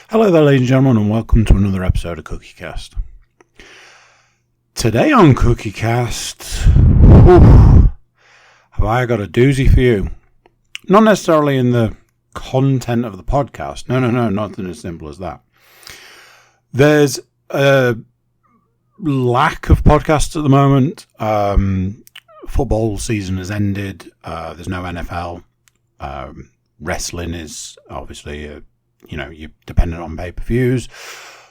Hello there, ladies and gentlemen, and welcome to another episode of CookieCast. Today on CookieCast, have I got a doozy for you. Not necessarily in the content of the podcast. No, nothing as simple as that. There's a lack of podcasts at the moment. Football season has ended. There's no NFL. Wrestling is obviously you're dependent on pay-per-views.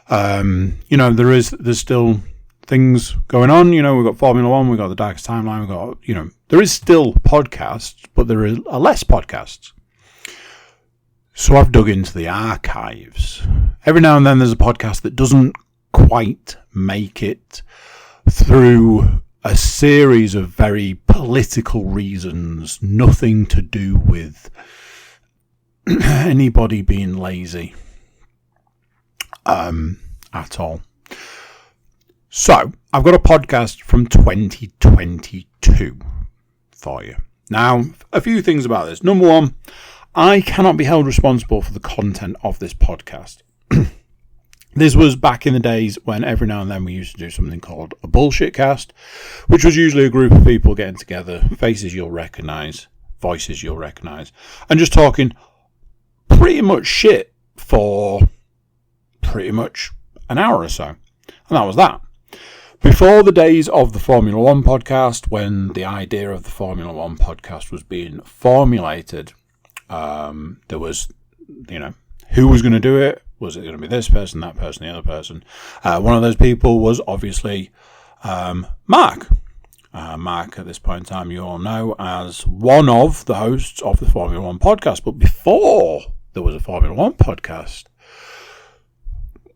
There's still things going on. We've got Formula One, we've got the Darkest Timeline, we've got, there is still podcasts, but there are less podcasts. So I've dug into the archives. Every now and then there's a podcast that doesn't quite make it through a series of very political reasons, nothing to do with anybody being lazy at all. So I've got a podcast from 2022 for you. Now, a few things about this. Number one, I cannot be held responsible for the content of this podcast. This was back in the days when every now and then we used to do something called a bullshit cast, which was usually a group of people getting together, faces you'll recognise, voices you'll recognise, and just talking pretty much shit for pretty much an hour or so. And that was that. Before the days of the Formula One podcast, when the idea of the Formula One podcast was being formulated, there was, who was going to do it? Was it going to be this person, that person, the other person? One of those people was obviously Mark. Mark, at this point in time, you all know as one of the hosts of the Formula One podcast. But before there was a Formula One podcast,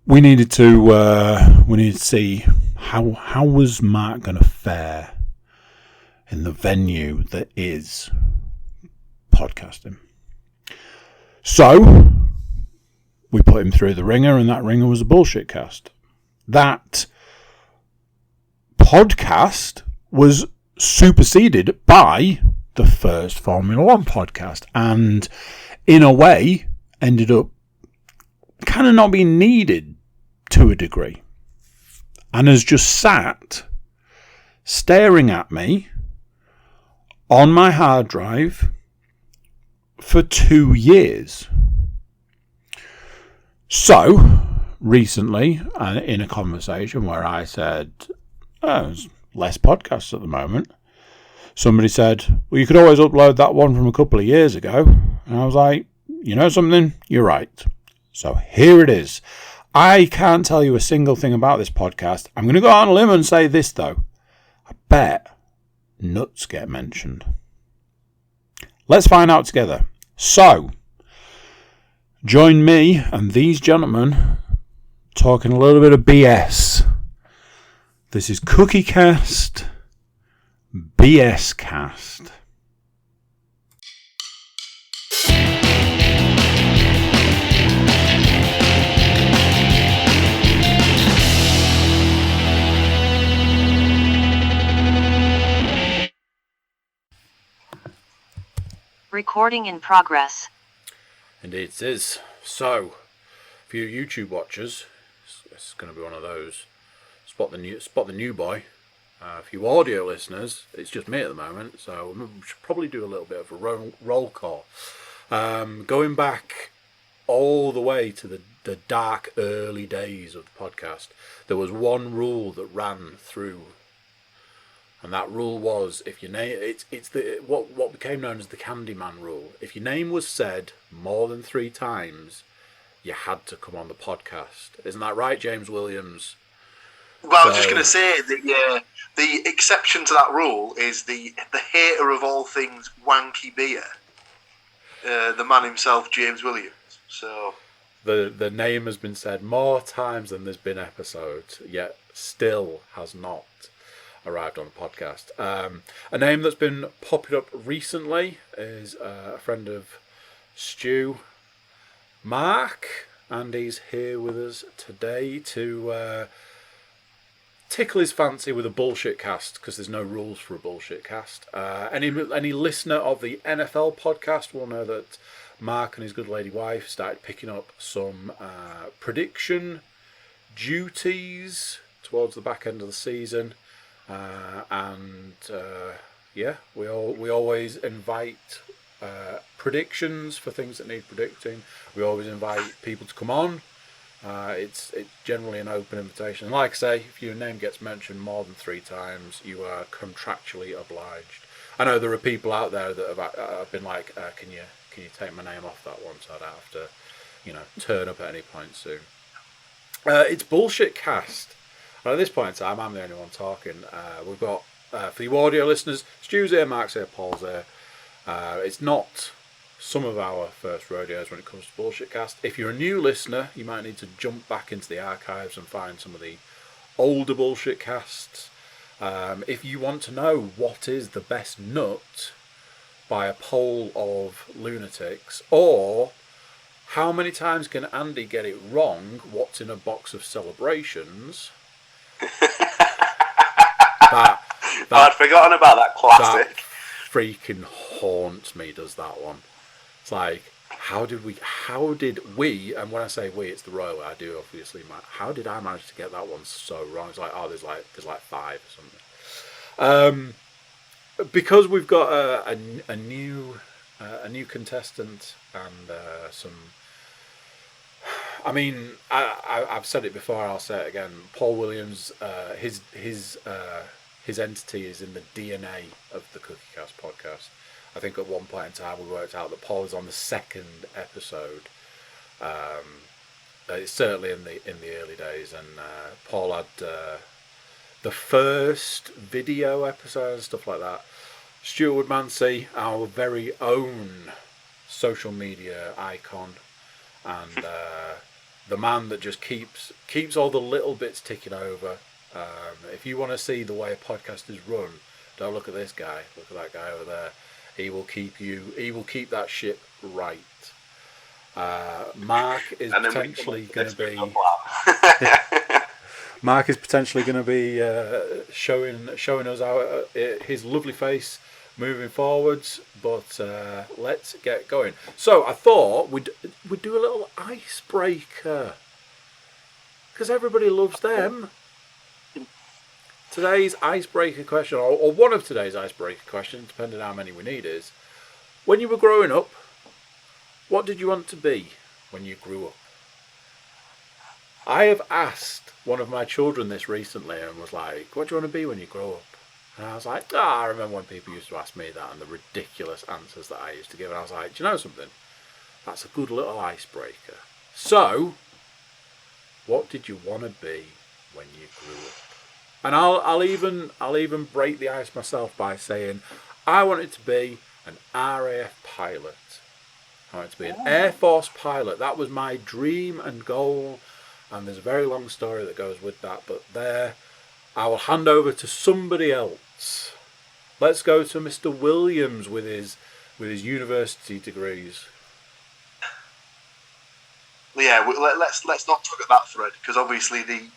we needed to see how was Mark going to fare in the venue that is podcasting. So we put him through the ringer, and that ringer was a bullshit cast. That podcast was superseded by the first Formula One podcast, and in a way ended up kind of not being needed to a degree, and has just sat staring at me on my hard drive for 2 years. So recently, in a conversation where I said, there's less podcasts at the moment, somebody said, well, you could always upload that one from a couple of years ago. And I was like, you know something? You're right. So here it is. I can't tell you a single thing about this podcast. I'm going to go out on a limb and say this, though. I bet nuts get mentioned. Let's find out together. So, join me and these gentlemen talking a little bit of BS. This is CookieCast, BScast. Recording in progress. Indeed it is. So, for you YouTube watchers, it's going to be one of those. Spot the new boy. For you audio listeners, it's just me at the moment, so we should probably do a little bit of a roll call. Going back all the way to the dark early days of the podcast, there was one rule that ran through. And that rule was, if your name, it's what became known as the Candyman rule. If your name was said more than 3 times, you had to come on the podcast. Isn't that right, James Williams? Well, I was just going to say that the exception to that rule is the hater of all things wanky beer, the man himself, James Williams. So the name has been said more times than there's been episodes, yet still has not arrived on the podcast. A name that's been popping up recently is a friend of Stu, Mark, and he's here with us today to tickle his fancy with a bullshit cast, because there's no rules for a bullshit cast. Any listener of the NFL podcast will know that Mark and his good lady wife started picking up some prediction duties towards the back end of the season, we always invite predictions for things that need predicting. We always invite people to come on. It's generally an open invitation. And like I say, if your name gets mentioned more than 3 times, you are contractually obliged. I know there are people out there that have been like, can you take my name off that one so I don't have to, turn up at any point soon. It's Bullshit Cast. And at this point in time, I'm the only one talking. We've got, for you audio listeners, Stu's here, Mark's here, Paul's here. It's not some of our first rodeos when it comes to Bullshit Cast. If you're a new listener, you might need to jump back into the archives and find some of the older Bullshit Casts. If you want to know what is the best nut by a poll of lunatics, or how many times can Andy get it wrong, what's in a box of celebrations, I'd forgotten about that classic. That freaking haunts me, does that one. It's like, how did we, and when I say we, it's the royal, I do obviously, how did I manage to get that one so wrong? It's like, there's like 5 or something. Because we've got a new contestant and some. I mean, I've said it before. I'll say it again. Paul Williams, his entity is in the DNA of the CookieCast podcast. I think at one point in time we worked out that Paul is on the 2nd episode. It's certainly in the early days, and Paul had the first video episode and stuff like that. Stuart Woodmansey, our very own social media icon, and the man that just keeps all the little bits ticking over. If you want to see the way a podcast is run, don't look at this guy. Look at that guy over there. He will keep that ship right. Mark is potentially going to be. Mark is potentially going to be showing us his lovely face moving forwards, but let's get going. So I thought we'd do a little icebreaker, because everybody loves them. Today's icebreaker question, or one of today's icebreaker questions, depending on how many we need, is: when you were growing up, what did you want to be when you grew up? I have asked one of my children this recently and was like, what do you want to be when you grow up? And I was like, I remember when people used to ask me that and the ridiculous answers that I used to give. And I was like, do you know something? That's a good little icebreaker. So, what did you want to be when you grew up? And I'll even break the ice myself by saying I wanted to be an RAF pilot. I wanted to be an Air Force pilot. That was my dream and goal. And there's a very long story that goes with that. But there, I will hand over to somebody else. Let's go to Mr. Williams with his university degrees. Yeah, let's not talk at that thread, because obviously the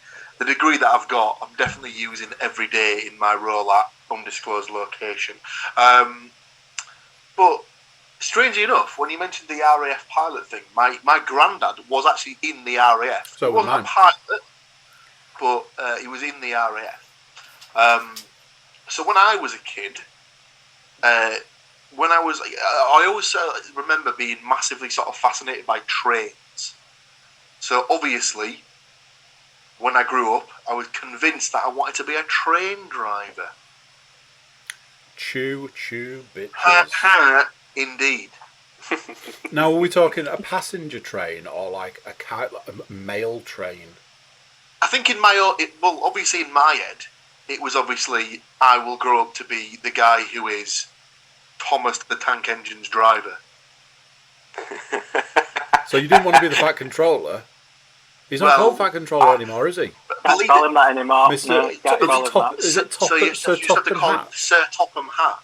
degree that I've got, I'm definitely using every day in my role at undisclosed location. But strangely enough, when you mentioned the RAF pilot thing, my granddad was actually in the RAF. So he wasn't a pilot, but he was in the RAF. So when I was a kid, I always remember being massively sort of fascinated by trains. So obviously, when I grew up, I was convinced that I wanted to be a train driver. Choo, bitches. Indeed. Now, are we talking a passenger train or like a mail train? I think obviously in my head, it was obviously I will grow up to be the guy who is Thomas the Tank Engine's driver. So you didn't want to be the Fat Controller? He's not called Fat Controller anymore, is he? Can't call him that anymore. Is it Topham Hatt? Sir Topham Hatt.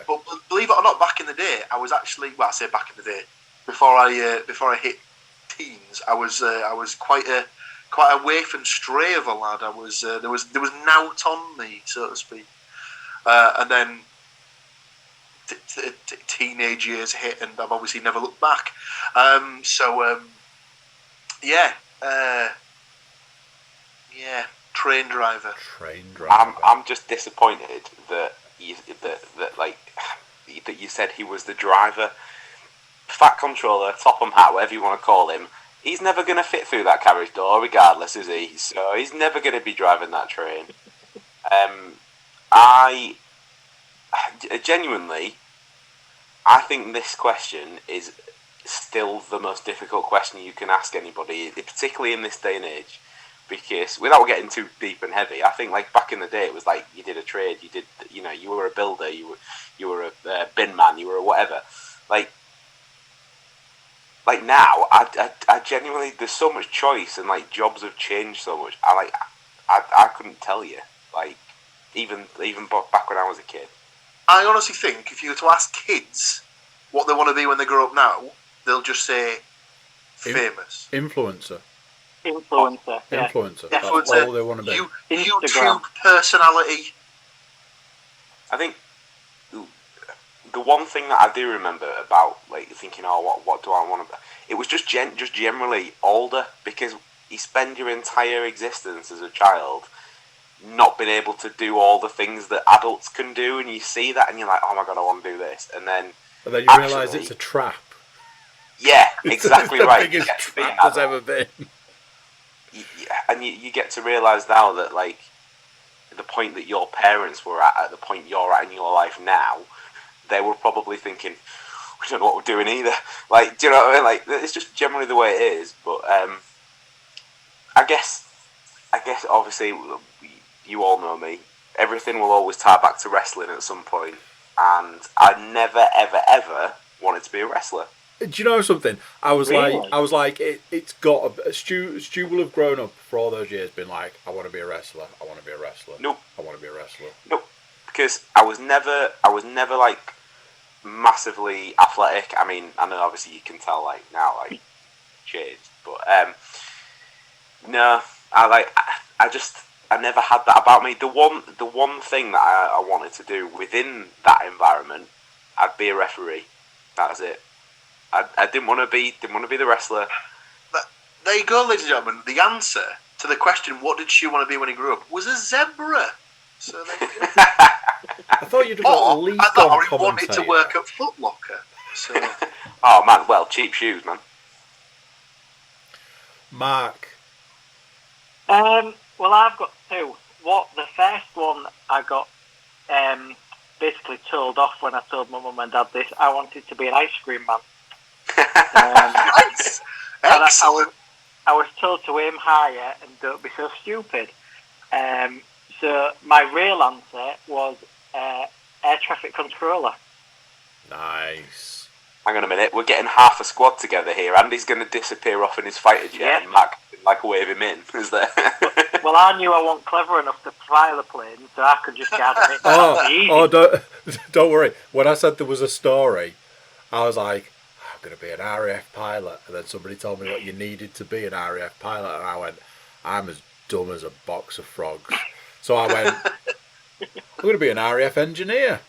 But believe it or not, back in the day, I was actually, I say back in the day, before I hit teens, I was quite a waif and stray of a lad. I was there was nought on me, so to speak. And then teenage years hit, and I've obviously never looked back. Train driver. I'm just disappointed that you said he was the driver. Fat controller, Topham hat, whatever you want to call him. He's never going to fit through that carriage door, regardless, is he? So he's never going to be driving that train. I genuinely, I think this question is still the most difficult question you can ask anybody, particularly in this day and age. Because without getting too deep and heavy, I think like back in the day, it was like you did a trade, you were a builder, you were a bin man, you were a whatever. Like now, I genuinely, there's so much choice and like jobs have changed so much. I couldn't tell you. Like even back when I was a kid. I honestly think if you were to ask kids what they want to be when they grow up now, they'll just say famous. Influencer. Yeah. Influencer. That's all they want to be. YouTube personality. I think the one thing that I do remember about like thinking, what do I want to be? It was just generally older, because you spend your entire existence as a child not being able to do all the things that adults can do, and you see that and you're like, oh my god, I want to do this, and then you realise it's a trap. Yeah, exactly it's right. The biggest trap there's ever been. And you get to realise now that like the point that your parents were at the point you're at in your life now, they were probably thinking, we don't know what we're doing either. Like, do you know what I mean? Like, it's just generally the way it is. But I guess obviously you all know me. Everything will always tie back to wrestling at some point, and I never ever wanted to be a wrestler. Do you know something? I was like, it's got Stu will have grown up for all those years, been like, I want to be a wrestler. I want to be a wrestler. Nope. I want to be a wrestler. Nope. Because I was never like massively athletic. I mean, I know obviously you can tell like now like changed, but no, I never had that about me. The one thing that I wanted to do within that environment, I'd be a referee. That was it. I didn't want to be the wrestler. But there you go, ladies and gentlemen. The answer to the question, what did Stu want to be when he grew up, was a zebra. So there you go. I thought you'd got a league on commentator. Or he wanted to work at Foot Locker. So. Oh man, well, cheap shoes, man. Mark. Well, I've got two. The first one I got basically told off when I told my mum and dad this. I wanted to be an ice cream man. Nice. Excellent. I was told to aim higher and don't be so stupid. So my real answer was air traffic controller. Nice. Hang on a minute, we're getting half a squad together here. Andy's going to disappear off in his fighter jet and Mac like wave him in. Is there? Well, I knew I wasn't clever enough to fly the plane, so I could just get it. Don't worry. When I said there was a story, I was like, I'm going to be an RAF pilot. And then somebody told me what you needed to be an RAF pilot. And I went, I'm as dumb as a box of frogs. So I went, I'm going to be an RAF engineer.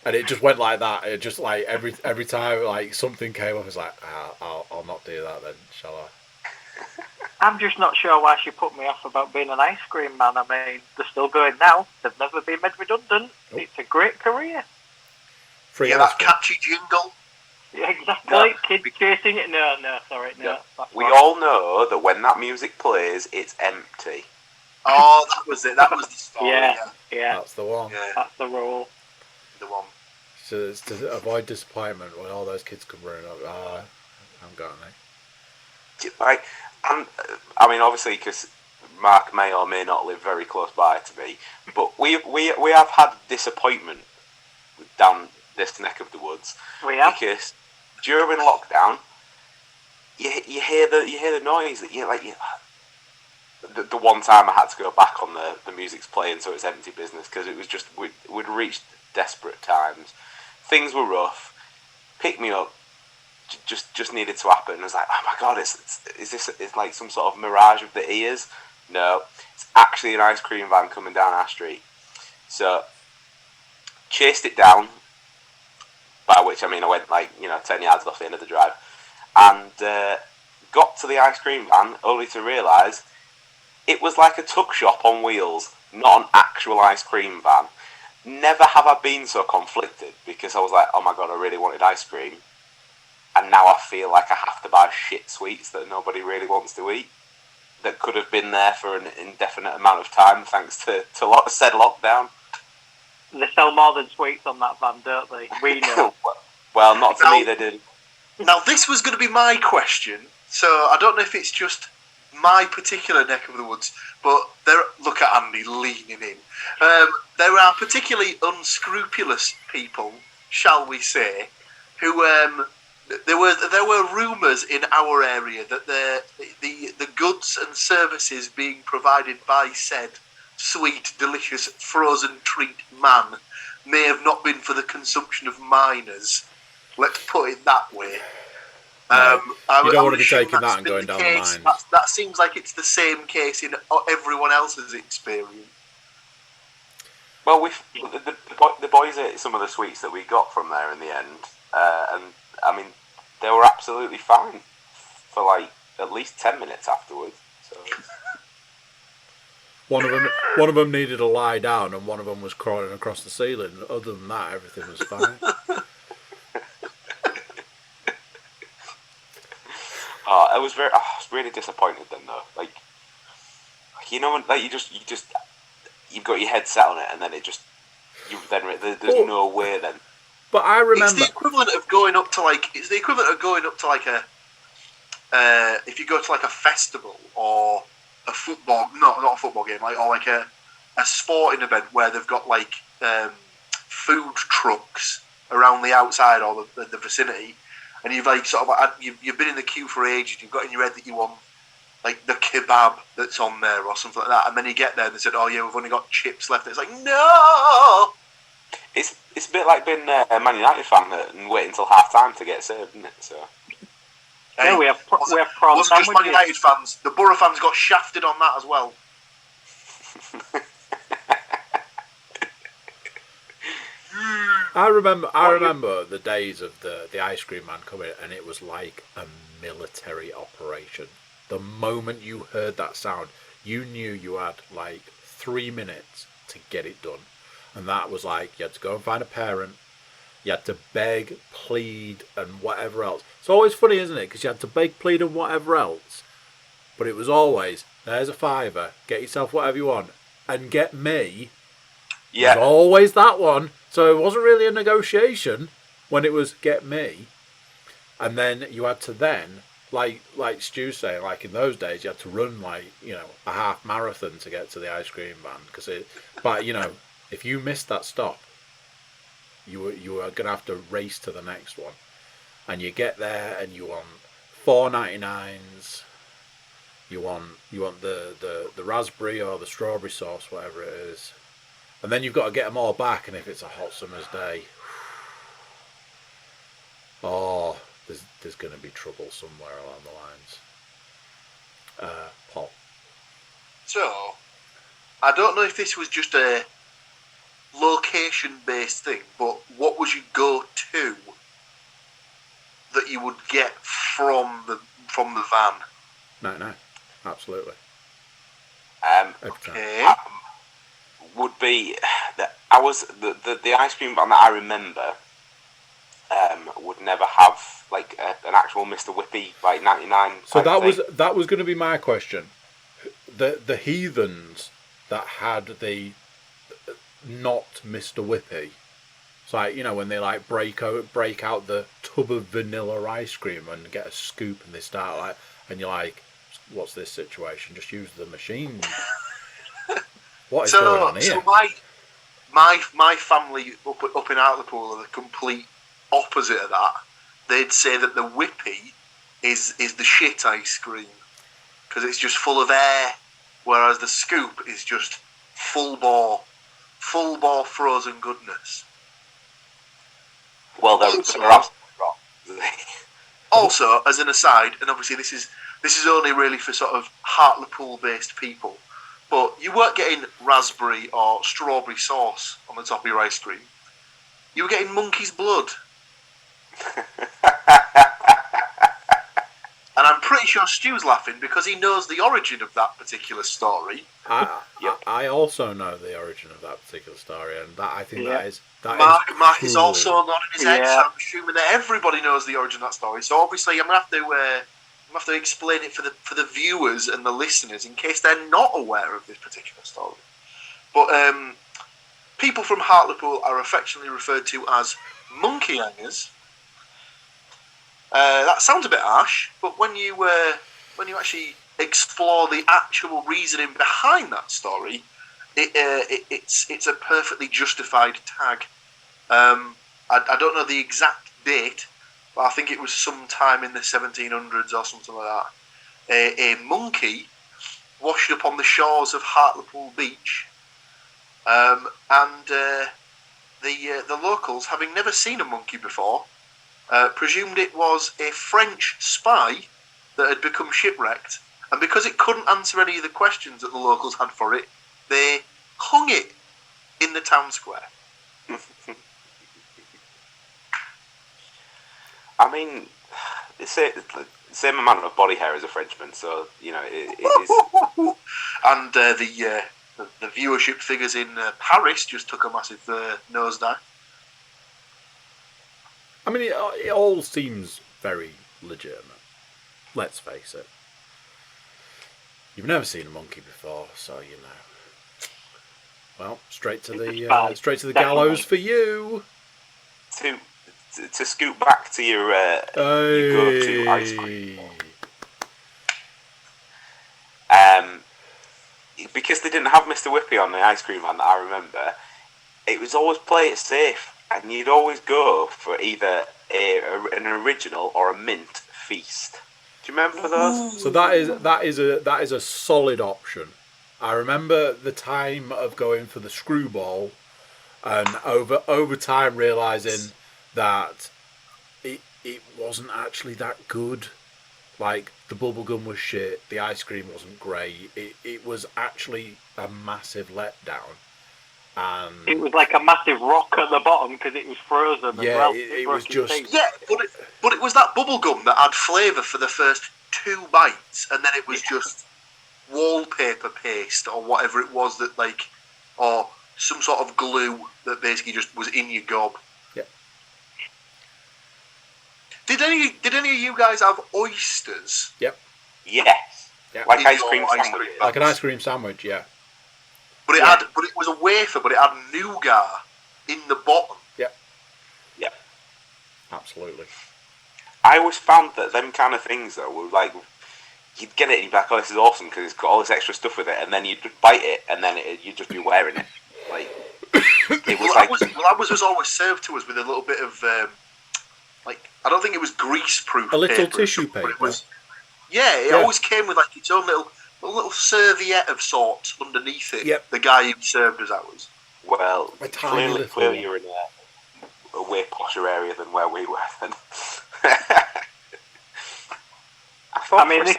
And it just went like that. It just like every time like something came up, I was like, I'll not do that then, shall I? I'm just not sure why she put me off about being an ice cream man. I mean, they're still going now. They've never been made redundant. Nope. It's a great career. Yeah, that catchy jingle. Yeah, exactly. No. Kids chasing it. No, sorry. No. We all know that when that music plays, it's empty. Oh, that was it. That was the story. Yeah. That's the one. Yeah. That's the rule. The one. So it's to avoid disappointment when all those kids come running up. I'm going, mate. Right. And I mean, obviously, because Mark may or may not live very close by to me, but we have had disappointment down this neck of the woods. We have, because during lockdown, you hear the noise that the one time I had to go back on the music's playing, so it's empty business because it was just we'd reached desperate times. Things were rough. Pick me up. Just needed to happen. I was like, oh my god, it's like some sort of mirage of the ears. No, it's actually an ice cream van coming down our street. So chased it down, by which I mean I went 10 yards off the end of the drive, and got to the ice cream van only to realise it was like a tuck shop on wheels, not an actual ice cream van. Never have I been so conflicted, because I was like, oh my god, I really wanted ice cream, and now I feel like I have to buy shit sweets that nobody really wants to eat, that could have been there for an indefinite amount of time thanks to said lockdown. They sell more than sweets on that van, don't they? We know. Well, not to me, they didn't. Now, this was going to be my question, so I don't know if it's just my particular neck of the woods, but look at Andy leaning in. There are particularly unscrupulous people, shall we say, who there were rumours in our area that the goods and services being provided by said sweet, delicious, frozen treat man may have not been for the consumption of minors. Let's put it that way. You don't want to be taking that and going down the mines. That seems like it's the same case in everyone else's experience. Well, the boys ate some of the sweets that we got from there in the end, and I mean, they were absolutely fine for like at least 10 minutes afterwards. So. One of them needed to lie down, and one of them was crawling across the ceiling. Other than that, everything was fine. I was really disappointed then though. Like, you know, when like you've got your head set on it, and then there's no way then. But I remember it's the equivalent of going up to like a if you go to like a festival or a football, not a football game, or like a sporting event where they've got like food trucks around the outside or the vicinity. And you've like sort of you've been in the queue for ages. You've got in your head that you want like the kebab that's on there or something like that. And then you get there and they said, "Oh yeah, we've only got chips left." And it's like, no. It's a bit like being a Man United fan and waiting until half time to get served, isn't it? So. Yeah, we have wasn't just Man United fans. The Borough fans got shafted on that as well. I remember the days of the ice cream man coming, and it was like a military operation. The moment you heard that sound, you knew you had like 3 minutes to get it done. And that was like, you had to go and find a parent, you had to beg, plead, and whatever else. It's always funny, isn't it? Because you had to beg, plead, and whatever else. But it was always, there's a £5, get yourself whatever you want, and get me. Yeah. It was always that one. So it wasn't really a negotiation when it was get me. And then you had to like Stu's saying, like in those days, you had to run like, you know, a half marathon to get to the ice cream van. But you know, if you missed that stop, you were going to have to race to the next one. And you get there and you want $4.99s. You want the raspberry or the strawberry sauce, whatever it is. And then you've got to get them all back, and if it's a hot summer's day, there's going to be trouble somewhere along the lines. Paul. So, I don't know if this was just a location-based thing, but what was your go-to that you would get from the van? No, absolutely. Okay. Would be that I was the ice cream van that I remember would never have like an actual Mr. Whippy like 99. So that was going to be my question. The heathens that had the not Mr. Whippy. It's like, you know, when they like break out the tub of vanilla ice cream and get a scoop and they start like, and you're like, what's this situation? Just use the machine. What is going on here? So my family up in Hartlepool are the complete opposite of that. They'd say that the Whippy is the shit ice cream because it's just full of air, whereas the scoop is just full bore frozen goodness. Well, also, as an aside, and obviously this is only really for sort of Hartlepool based people. But you weren't getting raspberry or strawberry sauce on the top of your ice cream. You were getting monkey's blood. And I'm pretty sure Stu's laughing because he knows the origin of that particular story. I also know the origin of that particular story, and I think that is Mark is cool. also nodding his head, Yeah. so I'm assuming that everybody knows the origin of that story. So obviously, I'm gonna have to explain it for the viewers and the listeners in case they're not aware of this particular story. But people from Hartlepool are affectionately referred to as monkey hangers. That sounds a bit harsh, but when you actually explore the actual reasoning behind that story, it's a perfectly justified tag. I don't know the exact date, but I think it was sometime in the 1700s or something like that. A monkey washed up on the shores of Hartlepool Beach, and the locals, having never seen a monkey before, presumed it was a French spy that had become shipwrecked, and because it couldn't answer any of the questions that the locals had for it, they hung it in the town square. I mean, it's the same amount of body hair as a Frenchman, so it is. And the viewership figures in Paris just took a massive nosedive. I mean, it all seems very legitimate. Let's face it. You've never seen a monkey before, so you know. Well, straight to the gallows for you. To scoot back to your go-to ice cream. Because they didn't have Mr. Whippy on the ice cream van that I remember, it was always play it safe, and you'd always go for either an original or a mint feast. Do you remember those? So that is a solid option. I remember the time of going for the screwball, and over time realising that it wasn't actually that good. Like, the bubblegum was shit, the ice cream wasn't great, it was actually a massive letdown. And it was like a massive rock at the bottom because it was frozen. Yeah, as well. it was just... Yeah, but it was that bubblegum that had flavour for the first 2 bites, and then it was just wallpaper paste or whatever it was that, like, or some sort of glue that basically just was in your gob. Yeah. Did any of you guys have oysters? Yep. Yes. Yeah. Like In ice your cream ice sandwich. cream Like an ice cream sandwich, yeah. But it was a wafer, but it had nougat in the bottom. Yep. Yeah. Absolutely. I always found that them kind of things though were like, you'd get it and you'd be like, oh, this is awesome because it's got all this extra stuff with it, and then you'd bite it and then you'd just be wearing it. Like, it was that was always served to us with a little bit of I don't think it was grease-proof. A little paper, tissue but paper. it was. Yeah, it always came with like its own little serviette of sorts underneath it. Yep. The guy who served us ours. Well, A tiny clearly you're in a way posher area than where we were then. I mean, this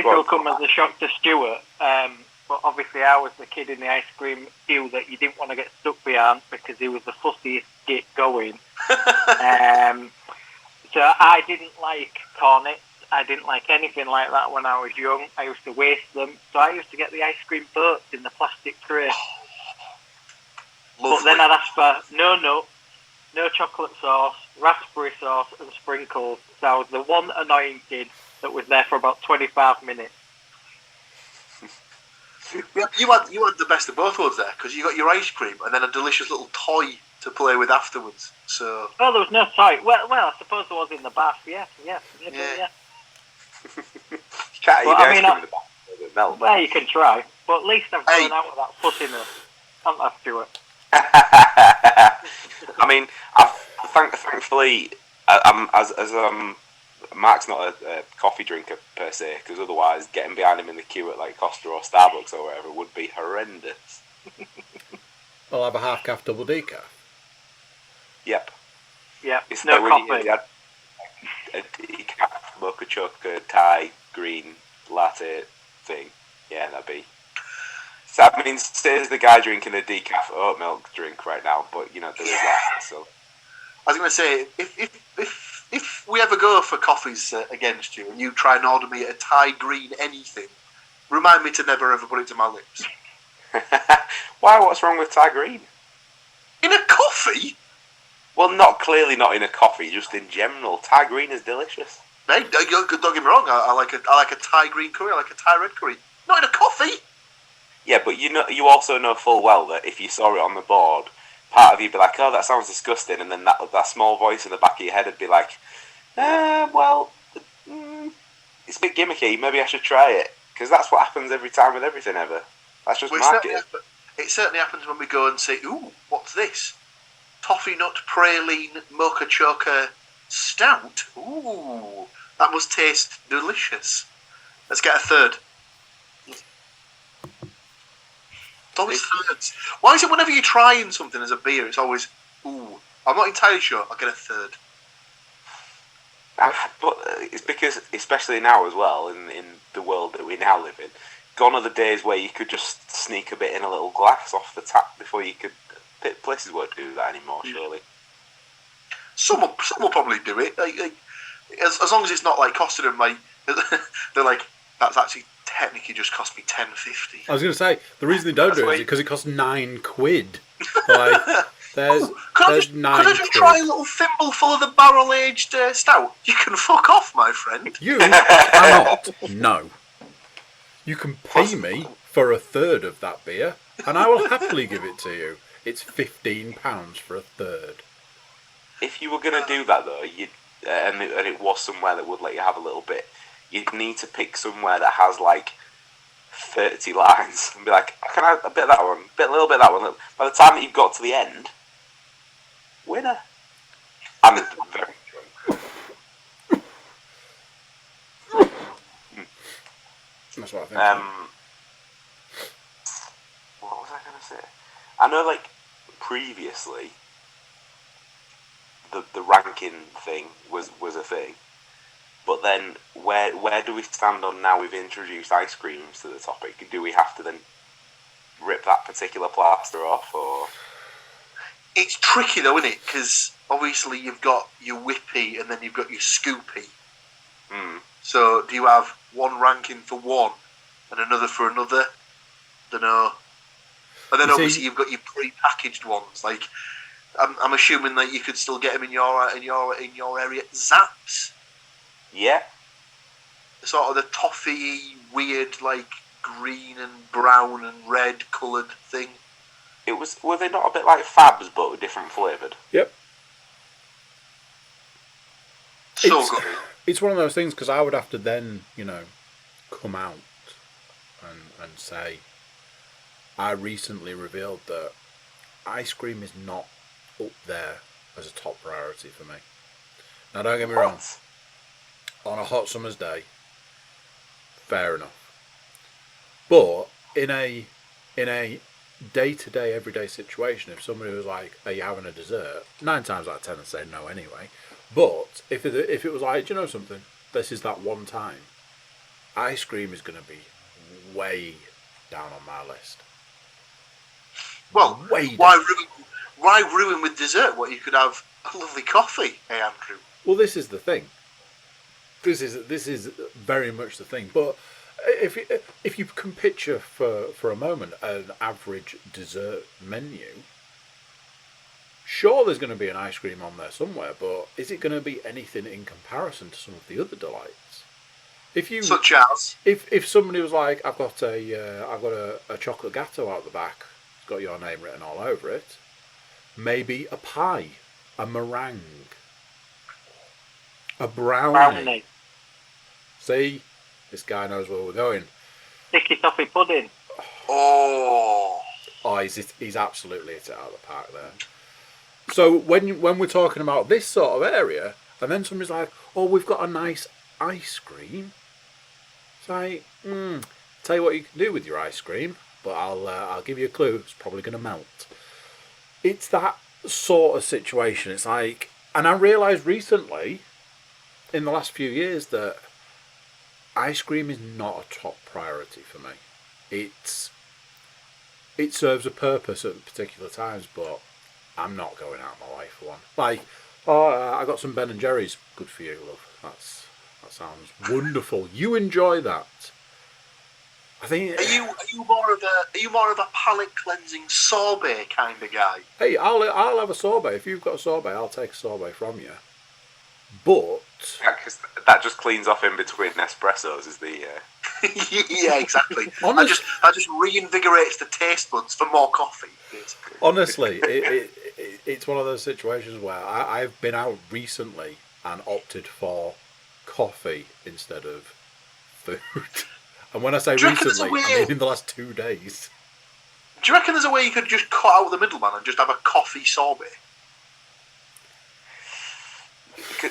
will come as a shock to Stuart, but obviously I was the kid in the ice cream queue that you didn't want to get stuck behind because he was the fussiest git going. So I didn't like cornets. I didn't like anything like that when I was young. I used to waste them. So I used to get the ice cream boats in the plastic tray. But then I'd ask for no nuts, no chocolate sauce, raspberry sauce and sprinkles. So I was the one annoying kid that was there for about 25 minutes. You had the best of both worlds there because you got your ice cream and then a delicious little toy to play with afterwards. So. Oh, there was no toy. Well, I suppose there was in the bath. Yeah. Yeah. You can't eat the ice cream in the bath. It melts. Well, you can try, but at least I've gone out with that fussiness. Can't have to it. I mean, thankfully, Mark's not a coffee drinker per se, because otherwise getting behind him in the queue at like Costa or Starbucks or whatever would be horrendous. I'll have a half-calf double decaf. Yep. It's no coffee. You had a decaf, mocha chocolate, Thai, green, latte thing. Yeah, that'd be... So that means there's the guy drinking a decaf oat milk drink right now, but there is that. So I was going to say, if we ever go for coffees against you and you try and order me a Thai green anything, remind me to never ever put it to my lips. Why? What's wrong with Thai green? In a coffee? Well, clearly not in a coffee, just in general. Thai green is delicious. Hey, don't get me wrong. I like a Thai green curry. I like a Thai red curry. Not in a coffee. Yeah, but you also know full well that if you saw it on the board, part of you'd be like, "Oh, that sounds disgusting," and then that small voice in the back of your head would be like, it's a bit gimmicky. Maybe I should try it, because that's what happens every time with everything ever. That's just marketing. It certainly happens when we go and say, "Ooh, what's this? Toffee nut praline mocha choker stout. Ooh, that must taste delicious. Let's get a third." It's always thirds. Why is it whenever you're trying something as a beer, it's always, ooh, I'm not entirely sure, I'll get a third. But it's because, especially now as well, in the world that we now live in, gone are the days where you could just sneak a bit in a little glass off the tap before you could. Places won't do that anymore, surely. Some will probably do it. As long as it's not like costing them like they're like, that's actually technically just cost me $10.50. I was going to say the reason they don't do it is because it costs £9. Like there's could I £9. just try a little thimble full of the barrel aged stout? You can fuck off, my friend. You cannot. No. You can pay me for a third of that beer, and I will happily give it to you. It's £15 for a third. If you were going to do that, though, and it was somewhere that would let you have a little bit, you'd need to pick somewhere that has, like, 30 lines and be like, can I have a bit of that one, a little bit of that one. By the time that you've got to the end, winner. I'm very drunk. That's what I think. What was I going to say? I know, like, previously, the ranking thing was a thing, but then where do we stand on now we've introduced ice creams to the topic? Do we have to then rip that particular plaster off, or? It's tricky though, isn't it? Because obviously you've got your whippy and then you've got your scoopy. So do you have one ranking for one and another for another? Don't know. And then obviously you've got your pre-packaged ones. Like I'm assuming that you could still get them in your area. Zaps. Yeah. Sort of the toffee, weird, like green and brown and red coloured thing. Were they not a bit like Fabs but different flavoured? Yep. So good. It's one of those things because I would have to then, come out and say, I recently revealed that ice cream is not up there as a top priority for me. Now, don't get me wrong. On a hot summer's day, fair enough. But in a day-to-day, everyday situation, if somebody was like, "Are you having a dessert?" 9 times out of 10 I'd say no anyway. But if it was like, "Do you know something? This is that one time," ice cream is going to be way down on my list. Well, why ruin with dessert? What, you could have a lovely coffee, hey Andrew? Well, this is the thing. This is very much the thing. But if you can picture for a moment an average dessert menu, sure, there's going to be an ice cream on there somewhere, but is it going to be anything in comparison to some of the other delights? Such as if somebody was like, I've got a chocolate gatto out the back, it's got your name written all over it. Maybe a pie, a meringue, a brownie. See, this guy knows where we're going. Sticky toffee pudding. Oh, he's absolutely hit it out of the park there. So when we're talking about this sort of area, and then somebody's like, "Oh, we've got a nice ice cream." It's like, tell you what you can do with your ice cream, but I'll give you a clue. It's probably going to melt. It's that sort of situation. It's like, and I realised recently, in the last few years, that ice cream is not a top priority for me. It serves a purpose at particular times, but I'm not going out of my way for one. Like, Oh, I got some Ben and Jerry's. Good for you, love. That sounds wonderful. You enjoy that. I think. Are you more of a palate cleansing sorbet kind of guy? Hey, I'll have a sorbet. If you've got a sorbet, I'll take a sorbet from you. But because that just cleans off in between espressos. Is the yeah, exactly. That just reinvigorates the taste buds for more coffee. Basically. Honestly, it's one of those situations where I've been out recently and opted for coffee instead of food. And when I say recently, I mean in the last 2 days. Do you reckon there's a way you could just cut out the middleman and just have a coffee sorbet?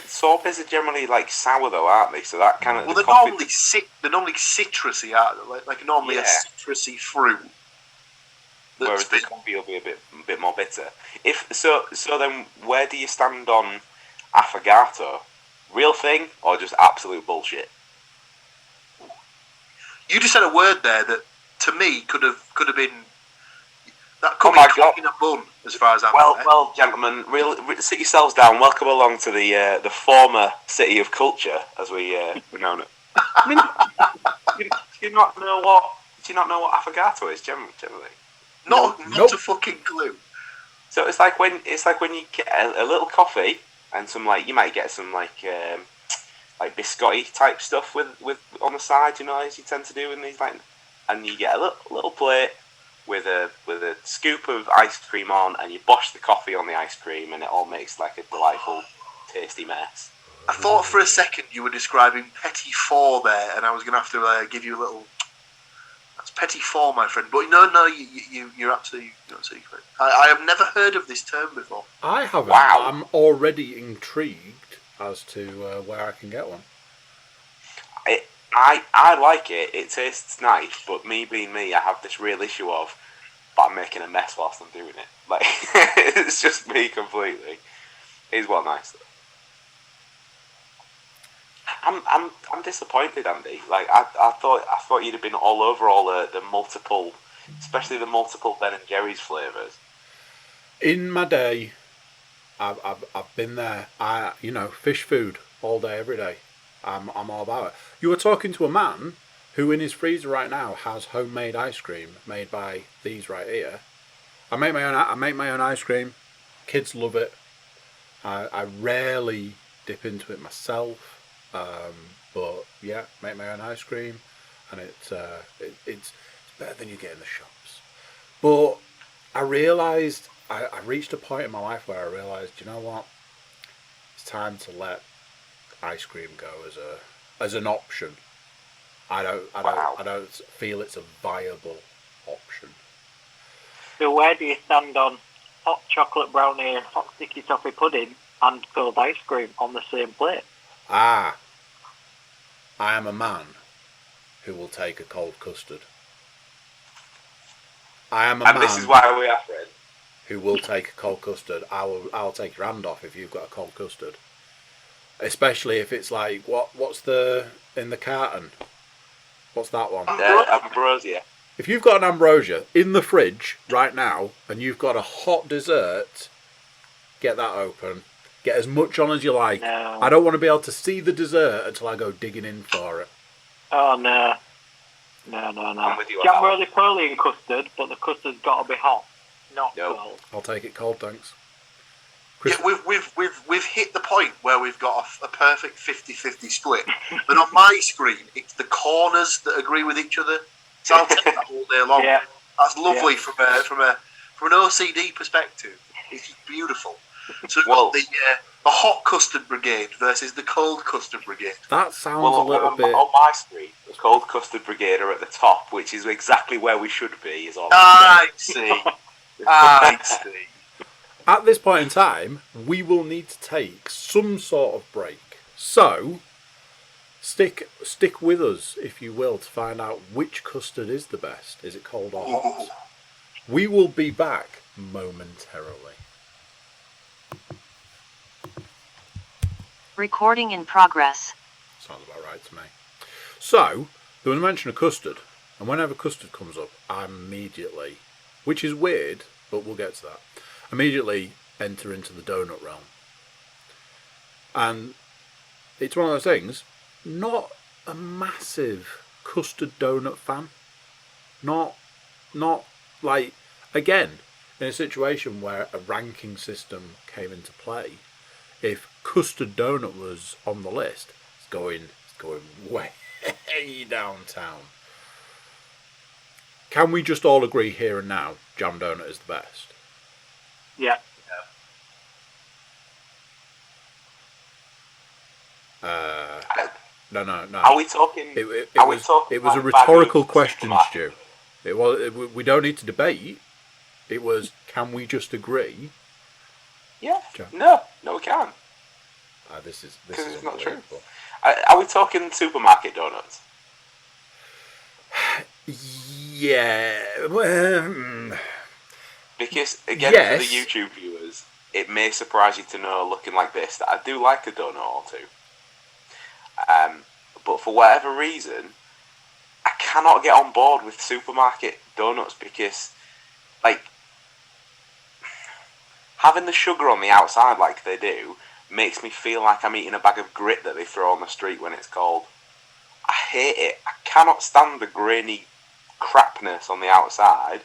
Sorbets are generally like sour though, aren't they? So that kind of they're normally citrusy, aren't they? Like normally a citrusy fruit. Whereas the coffee will be a bit more bitter. So then where do you stand on affogato? Real thing or just absolute bullshit? You just said a word there that to me could have been that could be caught in a bun as far as I'm aware. Well, gentlemen, sit yourselves down. Welcome along to the former city of culture, as we know it. I mean, do you not know what affogato is generally? Not a fucking clue. So it's like when you get a little coffee and some you might get some like biscotti type stuff with on the side, as you tend to do in these and you get a little plate with a scoop of ice cream on, and you bosh the coffee on the ice cream, and it all makes like a delightful, tasty mess. I thought for a second you were describing petit four there, and I was going to have to give you a little. That's petit four, my friend. But no, you're absolutely correct. I have never heard of this term before. I haven't. Wow. I'm already intrigued as to where I can get one. I like it. It tastes nice, but me being me, I have this real issue of, but I'm making a mess whilst I'm doing it. Like it's just me completely. It's well nice. I'm disappointed, Andy. Like I thought you'd have been all over all the multiple, especially the multiple Ben and Jerry's flavours. In my day, I've been there. Fish food all day, every day. I'm all about it. You were talking to a man who in his freezer right now has homemade ice cream made by these right here. I make my own ice cream. Kids love it. I rarely dip into it myself. But yeah, make my own ice cream, and it's better than you get in the shops. But I realised I reached a point in my life where I realised, you know what? It's time to let ice cream go as an option. I don't feel it's a viable option. So where do you stand on hot chocolate brownie and hot sticky toffee pudding and cold ice cream on the same plate? I am a man who will take a cold custard. I am a man. And this is why we are friends. Who will take a cold custard. I'll take your hand off if you've got a cold custard. Especially if it's like what's in the carton? What's that one? Ambrosia. If you've got an ambrosia in the fridge right now and you've got a hot dessert, get that open. Get as much on as you like. No. I don't want to be able to see the dessert until I go digging in for it. Oh no. I'm with you. Jam roly-poly in custard, but the custard's got to be hot, not cold. I'll take it cold, thanks. Yeah, we've hit the point where we've got a perfect 50-50 split. But on my screen, it's the corners that agree with each other. So I'll take that all day long. Yeah. That's lovely from an OCD perspective. It's beautiful. So the hot custard brigade versus the cold custard brigade. That sounds a little bit. On my screen, the cold custard brigade are at the top, which is exactly where we should be. Is all. I see. At this point in time, we will need to take some sort of break. So, stick with us, if you will, to find out which custard is the best. Is it cold or hot? We will be back momentarily. Recording in progress. Sounds about right to me. So, there was a mention of custard, and whenever custard comes up, I immediately, which is weird, but we'll get to that, immediately enter into the donut realm. And it's one of those things, not a massive custard donut fan. Not like, again, in a situation where a ranking system came into play, if custard donut was on the list, it's going way downtown. Can we just all agree here and now, jam donut is the best? Yeah. No. Are we talking? It was a rhetorical question, Stu. We don't need to debate. It was, can we just agree? Yeah. No, we can't. This is not true. Are we talking supermarket donuts? Yeah. Because again, yes. For the YouTube viewers, it may surprise you to know, looking like this, that I do like a donut or two. But for whatever reason, I cannot get on board with supermarket donuts because, like, having the sugar on the outside like they do makes me feel like I'm eating a bag of grit that they throw on the street when it's cold. I hate it. I cannot stand the grainy crapness on the outside.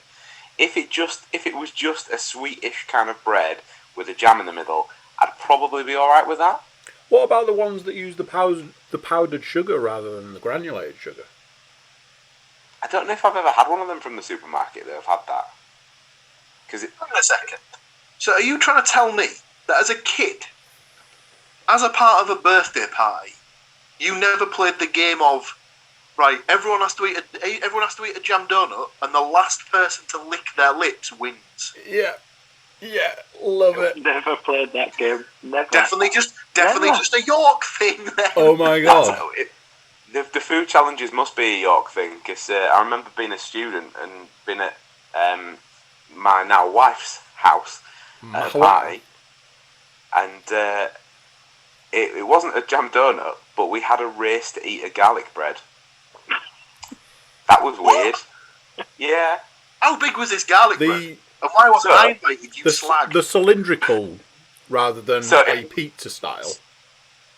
If it was just a sweetish kind of bread with a jam in the middle, I'd probably be alright with that. What about the ones that use the powdered sugar rather than the granulated sugar? I don't know if I've ever had one of them from the supermarket that have had that. Hang on a second. So are you trying to tell me that as a kid, as a part of a birthday party, you never played the game of, right, everyone has to eat a jam donut, and the last person to lick their lips wins? Yeah, love it. Never played that game. Never. Definitely just a York thing then. Oh my god. The food challenges must be a York thing, because I remember being a student and being at my now wife's house at a party, and it wasn't a jam donut, but we had a race to eat a garlic bread. That was weird. Yeah. How big was this garlic bread? And why wasn't I invited, you slag? The cylindrical rather than a pizza style.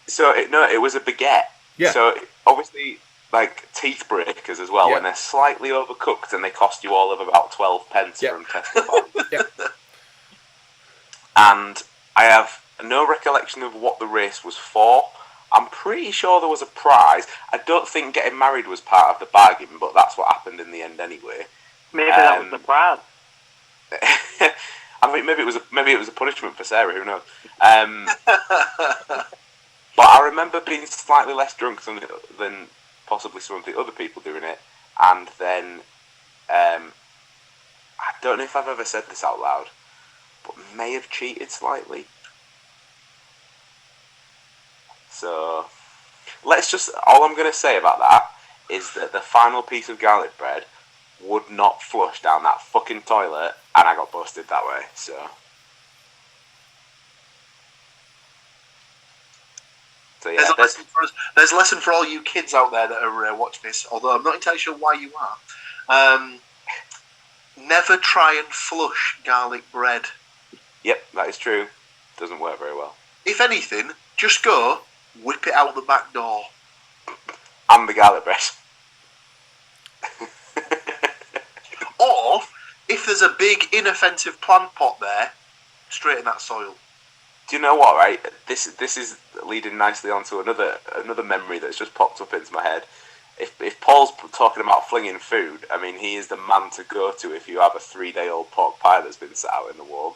So it was a baguette. Yeah. So obviously, like, teeth breakers as well, and they're slightly overcooked, and they cost you all of about 12 pence from Tesco. Yeah. And I have no recollection of what the race was for. I'm pretty sure there was a prize. I don't think getting married was part of the bargain, but that's what happened in the end anyway. Maybe that was the prize. I mean, maybe it was a punishment for Sarah. Who knows? But I remember being slightly less drunk than possibly some of the other people doing it, and then I don't know if I've ever said this out loud, but may have cheated slightly. So all I'm going to say about that is that the final piece of garlic bread would not flush down that fucking toilet, and I got busted that way. So yeah, there's a lesson for all you kids out there that are watching this, although I'm not entirely sure why you are. Never try and flush garlic bread. Yep, that is true. Doesn't work very well. If anything, just go whip it out the back door. And the garlic bread. Or, if there's a big inoffensive plant pot there, straight in that soil. Do you know what, right? This is leading nicely onto another memory that's just popped up into my head. If Paul's talking about flinging food, I mean, he is the man to go to if you have a 3-day-old pork pie that's been sat out in the warm.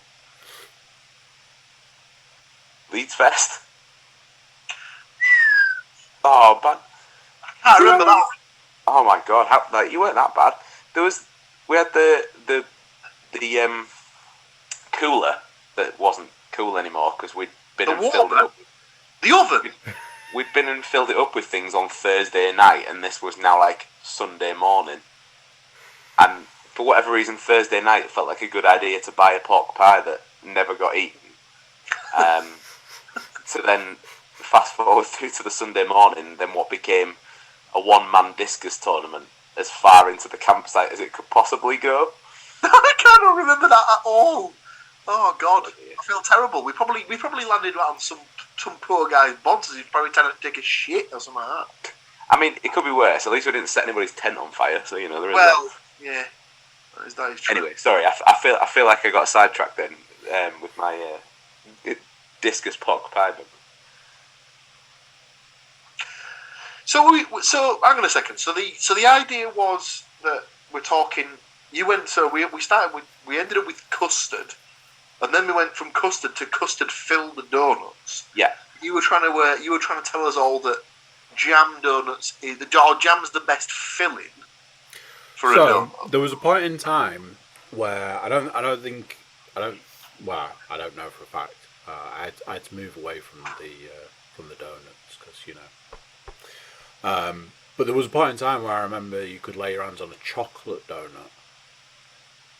Leeds Fest. Oh, but I remember that. Oh my god, you weren't that bad. We had the cooler that wasn't cool anymore because we'd been and filled it up. The oven. We'd been and filled it up with things on Thursday night, and this was now like Sunday morning. And for whatever reason, Thursday night felt like a good idea to buy a pork pie that never got eaten. So then, fast forward through to the Sunday morning, then what became a one-man discus tournament as far into the campsite as it could possibly go. I cannot remember that at all. Oh God, I feel terrible. We probably landed on some some poor guy's bonds. He's probably trying to take a shit or something like that. I mean, it could be worse. At least we didn't set anybody's tent on fire, so there is. Well, yeah, that is true. Anyway, sorry. I feel like I got sidetracked then with my discus pork pie. So hang on a second. So the idea was that we're talking. You went. So we started with. We ended up with custard, and then we went from custard to custard-filled donuts. Yeah. You were trying to tell us all that jam donuts jam's the best filling for a donut. There was a point in time where I don't know for a fact. I had to move away from the donuts because but there was a point in time where I remember you could lay your hands on a chocolate donut.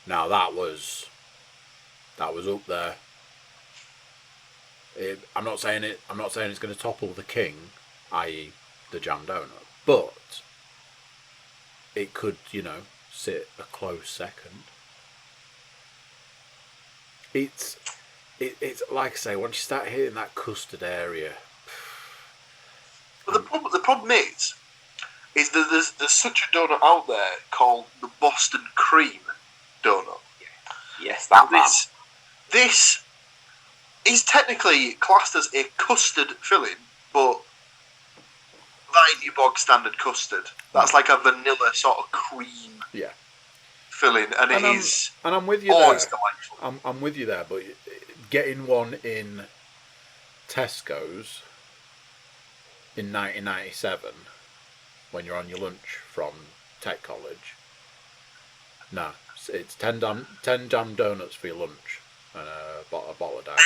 Now that was up there. I'm not saying it's going to topple the king, i.e. the jam donut, but it could, sit a close second. It's like I say, once you start hitting that custard area. But the problem is that there's such a donut out there called the Boston cream donut. Yes, that man. This is technically classed as a custard filling, but that ain't your bog standard custard. That's like a vanilla sort of cream filling, and it is. And I'm with you there. It's delightful. I'm with you there, but getting one in Tesco's in 1997 when you're on your lunch from tech college, no, it's 10 jam donuts for your lunch and a bottle of Diet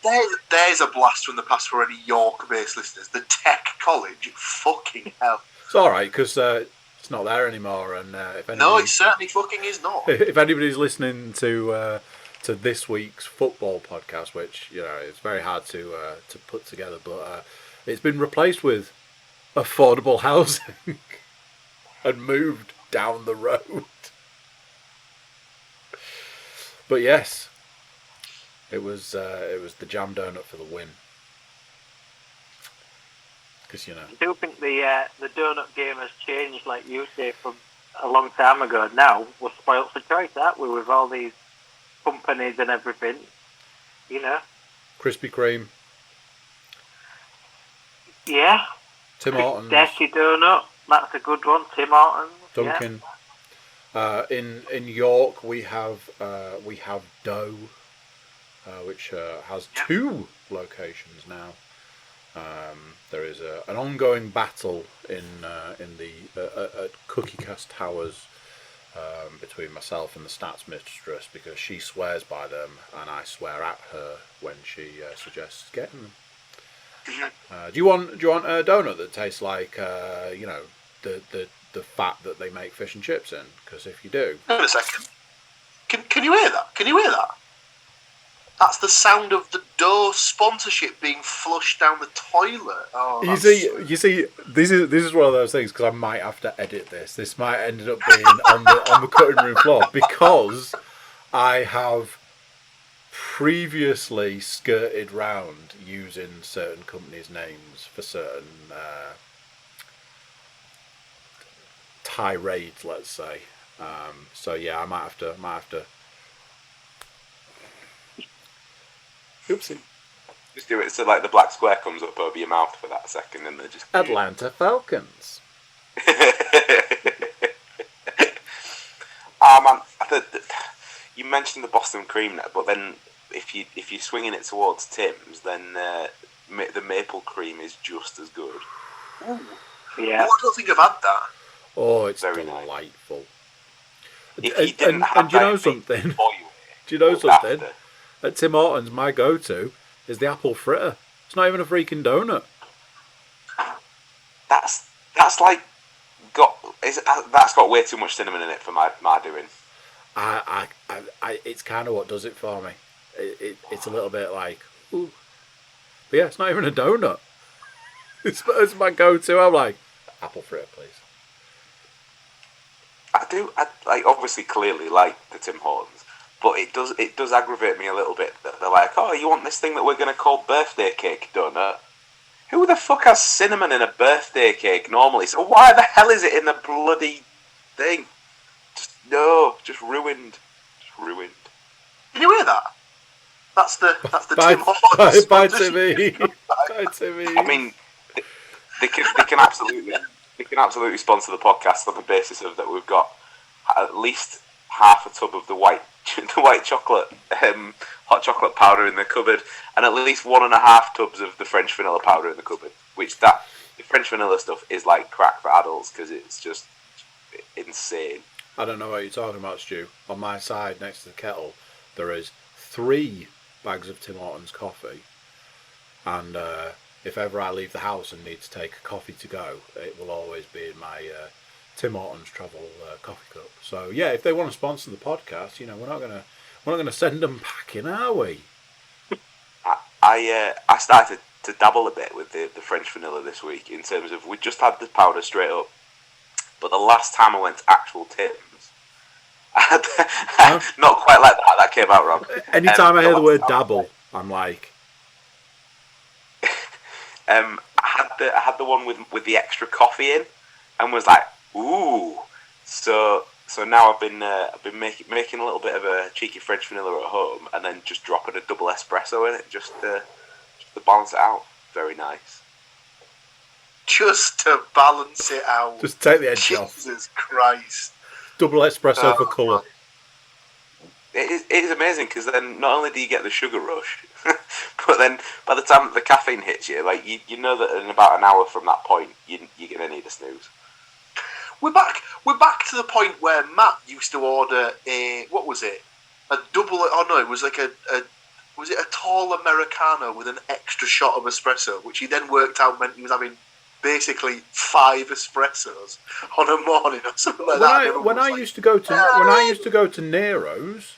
Coke. There's a blast from the past for any York-based listeners. The tech college, fucking hell. It's all right because it's not there anymore, and no, it certainly fucking is not. If anybody's listening to this week's football podcast, which it's very hard to put together, but it's been replaced with affordable housing and moved down the road. But yes, it was the jam donut for the win. Because I do think the donut game has changed, like you say, from a long time ago. Now we're spoilt for choice, aren't we? With all these companies and everything, Krispy Kreme. Yeah. Tim Hortons. Dirty donut. That's a good one. Tim Hortons. Dunkin'. Yeah. In York we have Dough, which has 2 locations now. There is an ongoing battle in the Cookie Cast Towers between myself and the stats mistress because she swears by them and I swear at her when she suggests getting them. Do you want a donut that tastes like the fat that they make fish and chips in? Because if you do, wait a second. Can you hear that? Can you hear that? That's the sound of the Dough sponsorship being flushed down the toilet. Oh, you see, this is one of those things because I might have to edit this. This might end up being on the cutting room floor because I have previously skirted round using certain companies' names for certain tirades, let's say. So yeah, I might have to. Oopsie. Just do it so like the black square comes up over your mouth for that second and they're just... Atlanta Falcons. Man, you mentioned the Boston cream net, but then if you're swinging it towards Tim's, then the maple cream is just as good. Ooh. Yeah. Oh, I don't think I've had that. Oh, it's very delightful. Nice. And do you know something? Do you know something? At Tim Hortons, my go-to is the apple fritter. It's not even a freaking donut. That's got way too much cinnamon in it for my doing. It's kind of what does it for me. It's a little bit like, ooh. But yeah, it's not even a donut. It's my go-to. I'm like, apple fritter, please. I obviously clearly like the Tim Hortons, But it does aggravate me a little bit that they're like, oh, you want this thing that we're going to call birthday cake donut? Who the fuck has cinnamon in a birthday cake normally? So why the hell is it in the bloody thing? Just ruined. Just ruined. Did you hear that? That's the Bye, Tim Hortons. bye, Timmy. Bye, Timmy. I mean, they can absolutely sponsor the podcast on the basis of that we've got at least half a tub of the white chocolate, hot chocolate powder in the cupboard, and at least 1.5 tubs of the French vanilla powder in the cupboard. The French vanilla stuff is like crack for adults because it's just insane. I don't know what you're talking about, Stu. On my side, next to the kettle, there is 3 bags of Tim Hortons coffee, and if ever I leave the house and need to take a coffee to go, it will always be in my Tim Hortons travel coffee cup. So yeah, if they want to sponsor the podcast, we're not gonna send them packing, are we? I started to dabble a bit with the French vanilla this week in terms of we just had the powder straight up, but the last time I went to actual Tim's, not quite like that. That came out wrong. Anytime I hear the word dabble, I'm like, I had the one with the extra coffee in, and was like, ooh. So now I've been making a little bit of a cheeky French vanilla at home, and then just dropping a double espresso in it just to balance it out. Very nice. Just to balance it out. Just take the edge off. Jesus Christ. Double espresso for colour. It is amazing because then not only do you get the sugar rush, but then by the time the caffeine hits you, like you know that in about an hour from that point, you're going to need a snooze. We're back to the point where Matt used to order a double. Oh no, it was like was it a tall Americano with an extra shot of espresso, which he then worked out meant he was having basically 5 espressos on a morning or something like that. When I used to go to Nero's,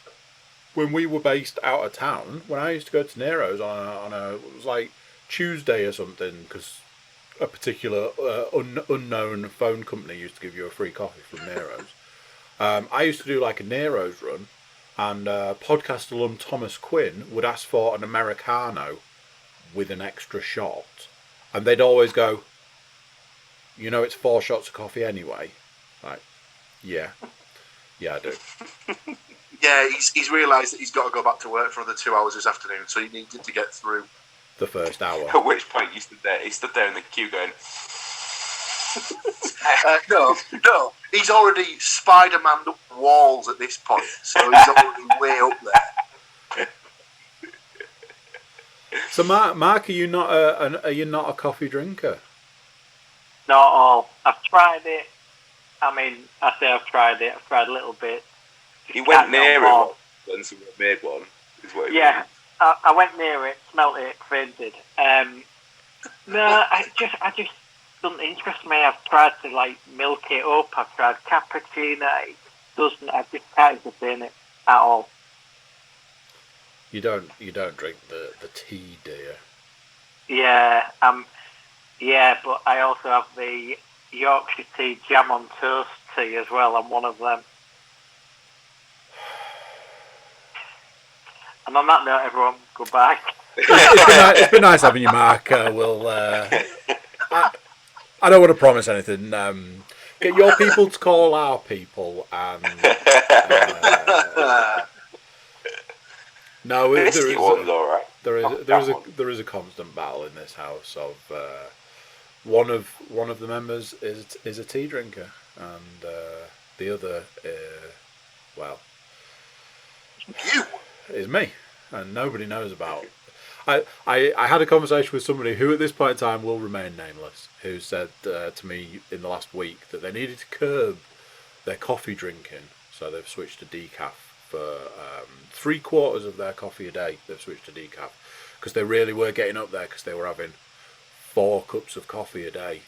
when we were based out of town, when I used to go to Nero's on a it was like Tuesday or something, because a particular unknown phone company used to give you a free coffee from Nero's. I used to do like a Nero's run, and podcast alum Thomas Quinn would ask for an Americano with an extra shot, and they'd always go, it's 4 shots of coffee anyway. Like, yeah, I do. Yeah, he's realised that he's got to go back to work for another 2 hours this afternoon, so he needed to get through the first hour. At which point he stood there in the queue going, no, he's already Spider-Man'd up walls at this point, so he's already way up there. So Mark, are you not a coffee drinker? Not all. I've tried it. I mean, I say I've tried it. I've tried a little bit. He went near it when someone made one. Yeah, I went near it, smelt it, fainted. No, I just doesn't interest me. I've tried to like milk it up. I've tried cappuccino. I just can't entertain it at all. You don't drink the tea, do you? Yeah, but I also have the Yorkshire tea jam on toast tea as well. I'm one of them. And on that note, everyone, goodbye. It's been nice having you, Mark. I don't want to promise anything. Get your people to call our people, and no, there is a constant battle in this house of one of the members is a tea drinker, and the other, is me, and nobody knows about. I had a conversation with somebody who at this point in time will remain nameless, who said to me in the last week that they needed to curb their coffee drinking, so they've switched to decaf. For 3/4 of their coffee a day, they've switched to decaf, because they really were getting up there, because they were having 4 cups of coffee a day.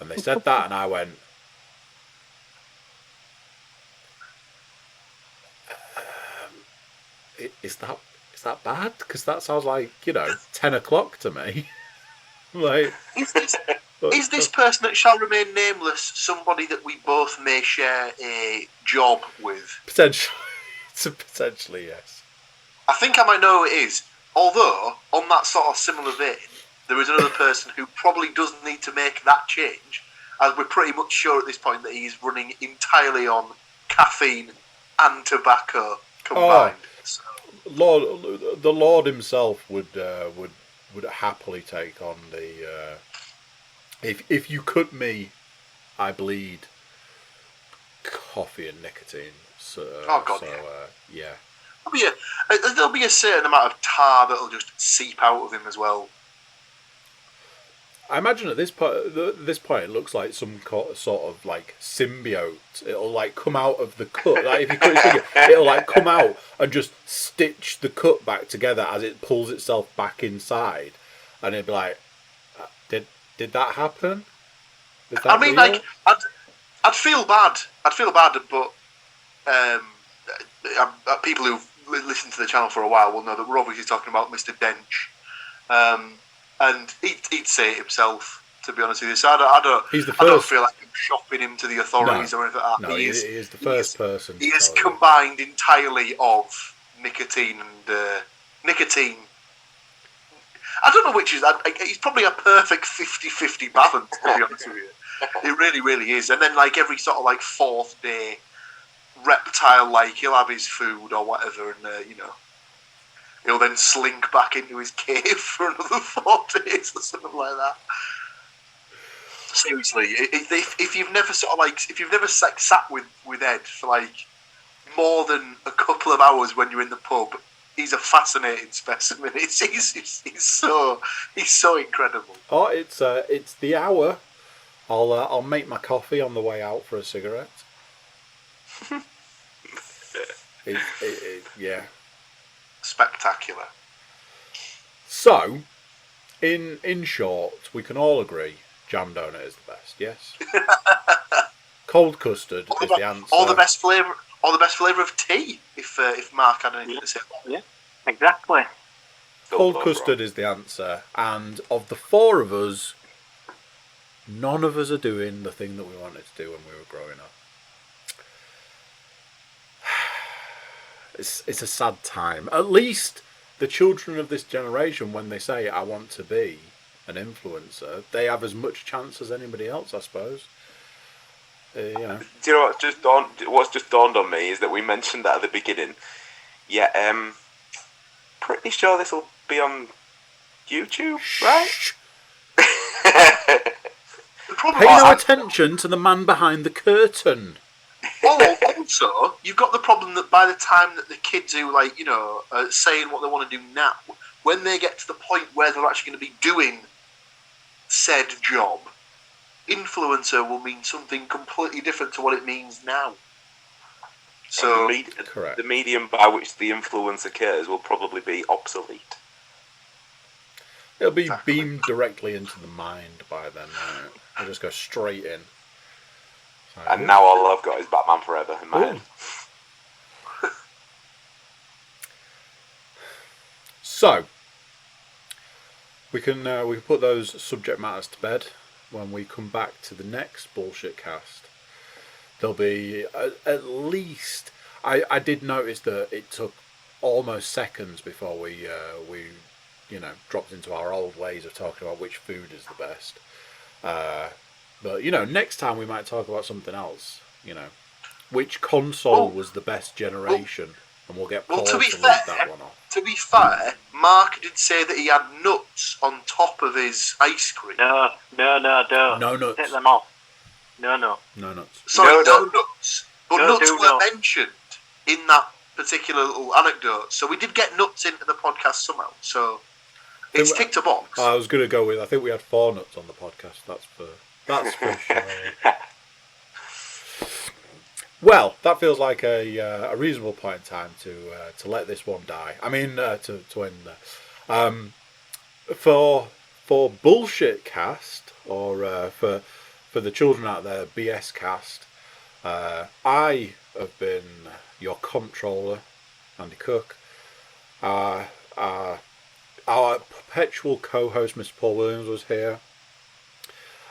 And they said that, and I went, is that bad? Because that sounds like 10 o'clock to me. Like, is this person that shall remain nameless somebody that we both may share a job with? Potentially. Potentially, yes. I think I might know who it is. Although, on that sort of similar vein, there is another person who probably does need to make that change, as we're pretty much sure at this point that he's running entirely on caffeine and tobacco combined. So. The Lord himself would happily take on the. If you cut me, I bleed. Coffee and nicotine. So, yeah. There'll be a certain amount of tar that'll just seep out of him as well. I imagine at this point, it looks like some sort of like symbiote. It'll like come out of the cut. Like if you cut his finger, it'll like come out and just stitch the cut back together as it pulls itself back inside, and it'd be like, did that happen? I mean, real? Like I'd feel bad. But people who've listened to the channel for a while will know that we're obviously talking about Mr. Dench. And he'd say it himself, to be honest with you. So I don't feel like I'm shopping him to the authorities or anything like that. No, he is the first person. He is combined entirely of nicotine and nicotine. I don't know which is. He's probably a perfect 50-50 balance, to be honest with you. It really, really is. And then, like, every sort of, like, fourth day, reptile-like, he'll have his food or whatever, and, he'll then slink back into his cave for another 4 days or something like that. Seriously, if you've never sat with Ed for like more than a couple of hours when you're in the pub, he's a fascinating specimen. He's so incredible. Oh, it's the hour. I'll make my coffee on the way out for a cigarette. Yeah. Spectacular. So, in short, we can all agree jam donut is the best. Yes. Cold custard is the answer. Or the best flavour of tea. If Mark had anything to say. Yeah, exactly. Cold custard is the answer, and of the four of us, none of us are doing the thing that we wanted to do when we were growing up. It's a sad time. At least the children of this generation, when they say, I want to be an influencer, they have as much chance as anybody else, I suppose. Do you know what's just dawned on me is that we mentioned that at the beginning. Yeah, pretty sure this will be on YouTube, right? Pay no attention to the man behind the curtain. Also, you've got the problem that by the time that the kids who, like, are saying what they want to do now, when they get to the point where they're actually going to be doing said job, influencer will mean something completely different to what it means now. So, the medium by which the influence occurs will probably be obsolete. It'll be beamed directly into the mind by then. It'll just go straight in. And now all I've got is Batman Forever in my head. So, we can put those subject matters to bed when we come back to the next bullshit cast. There'll be at least... I did notice that it took almost seconds before we dropped into our old ways of talking about which food is the best. But, next time we might talk about something else. Which console was the best generation, and we'll get Paul to lead that one off. To be fair, Mark did say that he had nuts on top of his ice cream. No. No nuts. Take them off. No. No nuts. Sorry, no nuts. But nuts were mentioned in that particular little anecdote. So we did get nuts into the podcast somehow. So it's ticked a box. I was going to go with, I think we had 4 nuts on the podcast. That's for sure. Well, that feels like a reasonable point in time to let this one die. I mean, to end there. For bullshit cast, or for the children out there, BScast, I have been your comptroller, Andy Cook. Our perpetual co-host, Mr. Paul Williams, was here.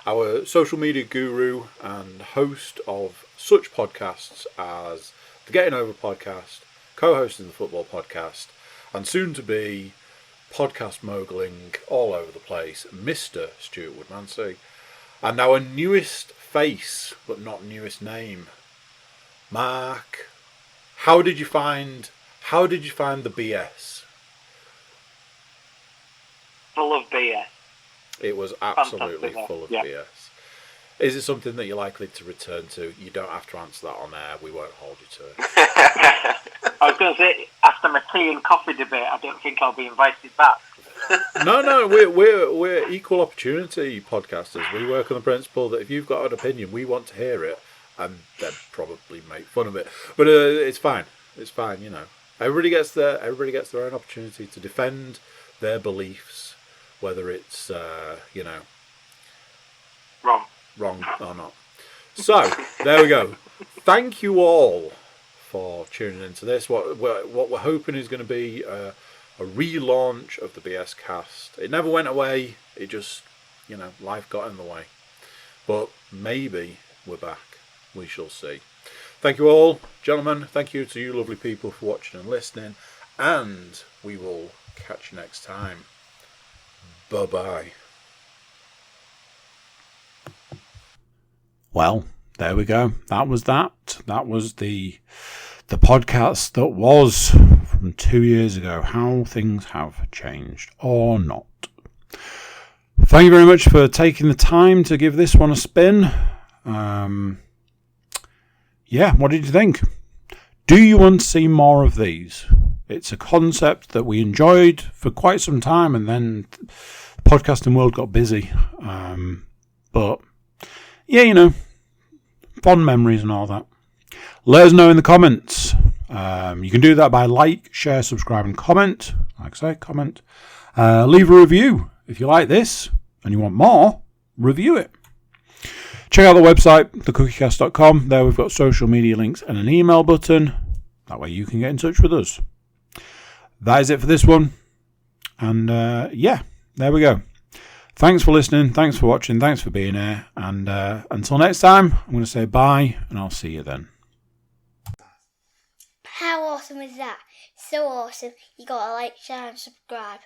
Our social media guru and host of such podcasts as the Getting Over podcast, co-host of the Football Podcast, and soon to be podcast mogling all over the place, Mr. Stuart Woodmansey, and our newest face, but not newest name, Mark. How did you find the BS? Full of BS. It was absolutely Fantastic. full of Yeah. BS. Is it something that you're likely to return to? You don't have to answer that on air. We won't hold you to it. I was going to say, after my tea and coffee debate, I don't think I'll be invited back. No, we're equal opportunity podcasters. We work on the principle that if you've got an opinion, we want to hear it, and then probably make fun of it. But it's fine. It's fine. You know, everybody gets their own opportunity to defend their beliefs, whether it's wrong or not. So there we go. Thank you all for tuning into this. What we're hoping is going to be a relaunch of the BScast. It never went away. It just, life got in the way. But maybe we're back. We shall see. Thank you all, gentlemen. Thank you to you lovely people for watching and listening. And we will catch you next time. Bye-bye. Well, there we go. That was that. That was the podcast that was from 2 years ago. How things have changed or not. Thank you very much for taking the time to give this one a spin. What did you think? Do you want to see more of these? It's a concept that we enjoyed for quite some time, and then the podcasting world got busy. But fond memories and all that. Let us know in the comments. You can do that by like, share, subscribe, and comment. Like I say, comment. Leave a review. If you like this and you want more, review it. Check out the website, thecookiecast.com. There we've got social media links and an email button. That way you can get in touch with us. That is it for this one. And there we go. Thanks for listening. Thanks for watching. Thanks for being here. And until next time, I'm going to say bye, and I'll see you then. How awesome is that? So awesome. You gotta like, share and subscribe.